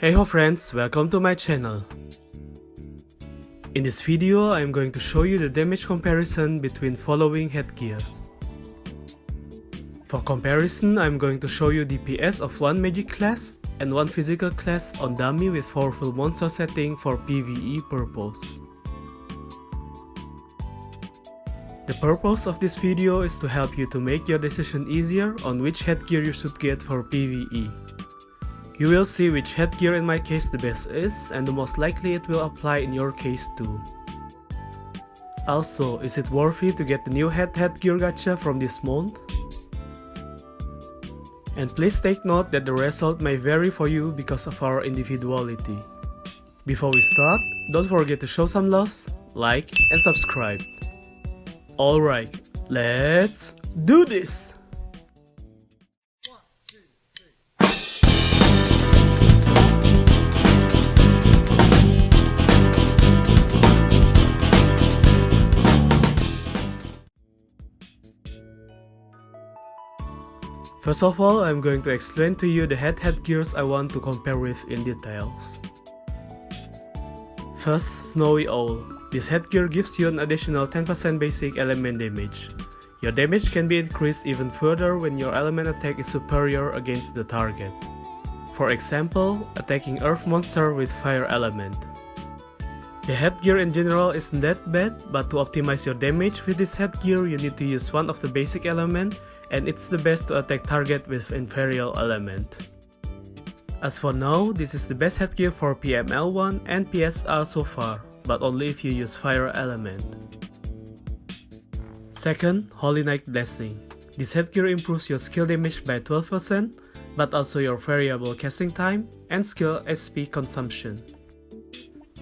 Heyho friends, welcome to my channel. In this video, I am going to show you the damage comparison between following headgears. For comparison, I am going to show you DPS of one magic class and one physical class on dummy with powerful monster setting for PVE purpose. The purpose of this video is to help you to make your decision easier on which headgear you should get for PVE. You will see which headgear in my case the best is, and the most likely it will apply in your case too. Also, is it worth it to get the new headgear gacha from this month? And please take note that the result may vary for you because of our individuality. Before we start, don't forget to show some loves, like and subscribe. Alright, let's do this! First of all, I'm going to explain to you the headgears I want to compare with in details. First, Snowy Owl. This headgear gives you an additional 10% basic element damage. Your damage can be increased even further when your element attack is superior against the target. For example, attacking earth monster with fire element. The headgear in general isn't that bad, but to optimize your damage with this headgear you need to use one of the basic element, and it's the best to attack target with inferior element. As for now, this is the best headgear for PML1 and PSR so far, but only if you use fire element. Second, Holy Knight Blessing. This headgear improves your skill damage by 12%, but also your variable casting time and skill SP consumption.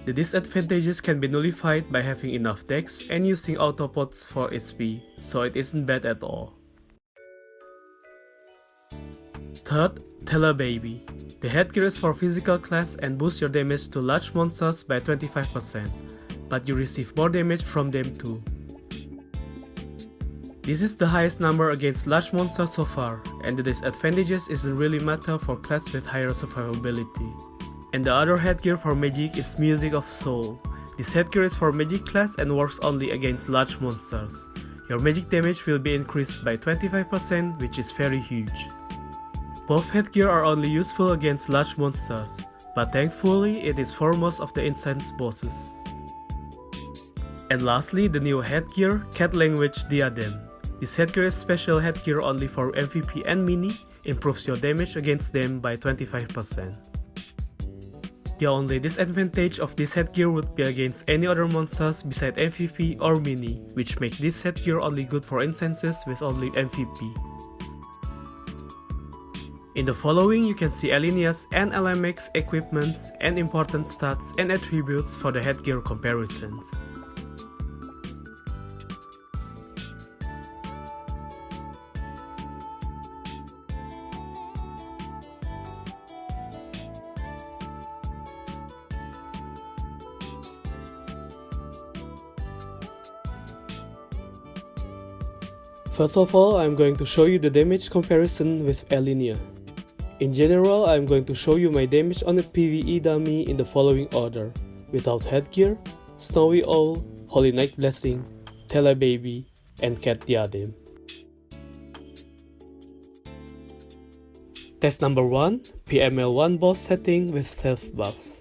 The disadvantages can be nullified by having enough dex and using autopods for SP, so it isn't bad at all. Third, Baby. The headgear is for physical class and boosts your damage to large monsters by 25%, but you receive more damage from them too. This is the highest number against large monsters so far, and the disadvantages isn't really matter for class with higher survivability. And the other headgear for magic is Music of Soul. This headgear is for magic class and works only against large monsters. Your magic damage will be increased by 25%, which is very huge. Both headgear are only useful against large monsters, but thankfully it is for most of the incense bosses. And lastly, the new headgear, Cat Language Diadem. This headgear is special headgear only for MVP and Mini, improves your damage against them by 25%. The only disadvantage of this headgear would be against any other monsters beside MVP or Mini, which make this headgear only good for incenses with only MVP. In the following you can see Alinia's and LMX equipments and important stats and attributes for the headgear comparisons. First of all, I'm going to show you the damage comparison with Alinia. In general, I'm going to show you my damage on a PvE dummy in the following order: without headgear, Snowy Owl, Holy Knight Blessing, Baby, and Cat Diadem. Test number 1, PML1 boss setting with self buffs.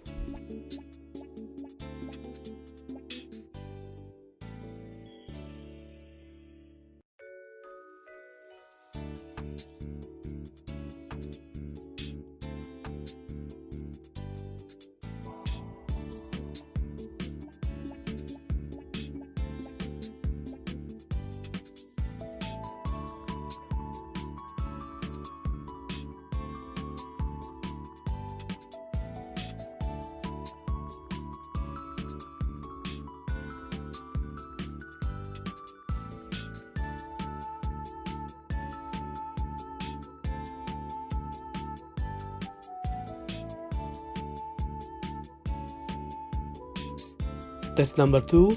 Test number 2,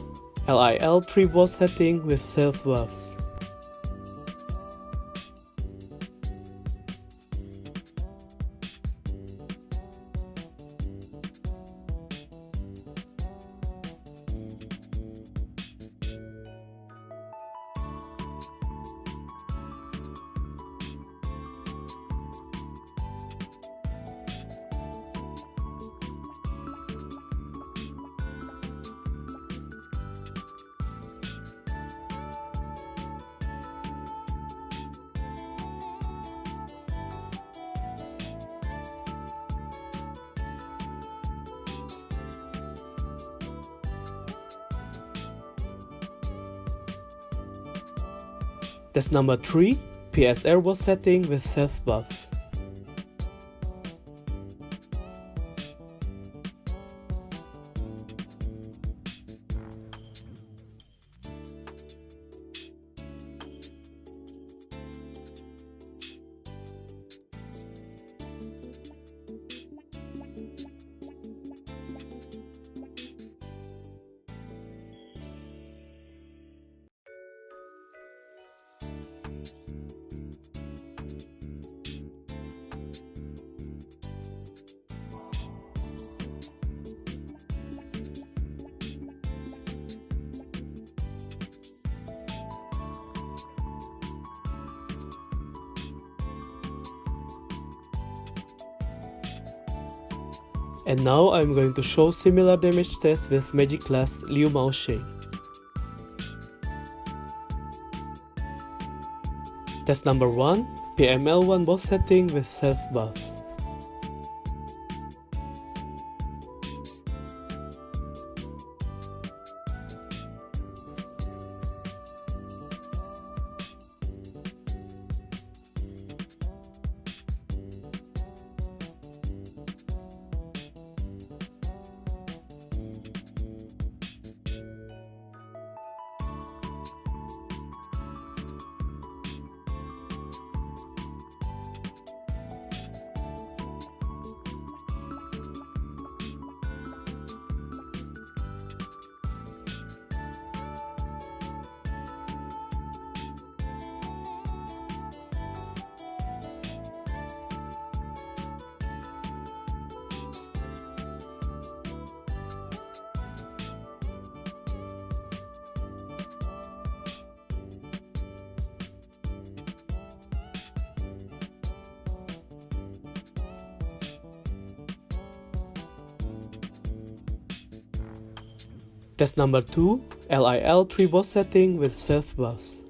LIL3 boss setting with self buffs. Test number 3, PSR boss setting with self buffs. And now I'm going to show similar damage tests with magic class Liu Mao She. Test number 1, PML1 boss setting with self buffs. Test number 2, LIL3 boss setting with self buffs.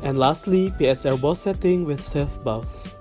And lastly, PSR boss setting with self buffs.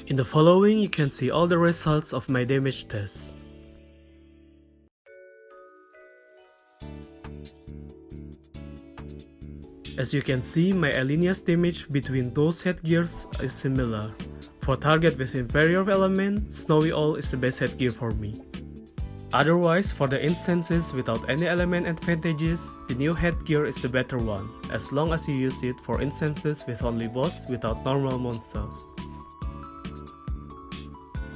In the following, you can see all the results of my damage test. As you can see, my alinea's damage between those headgears is similar. For target with inferior element, Snowy Owl is the best headgear for me. Otherwise, for the instances without any element advantages, the new headgear is the better one, as long as you use it for instances with only boss without normal monsters.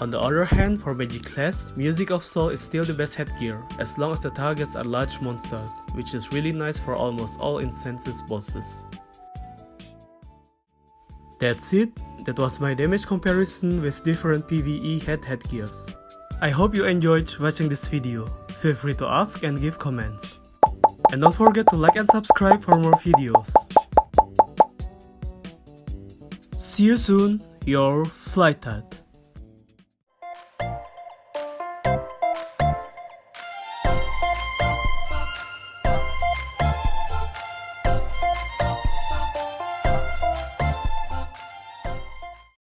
On the other hand, for Magic class, Music of Soul is still the best headgear, as long as the targets are large monsters, which is really nice for almost all instances bosses. That's it, that was my damage comparison with different PVE headgears. I hope you enjoyed watching this video. Feel free to ask and give comments. And don't forget to like and subscribe for more videos. See you soon, your FLyTuT.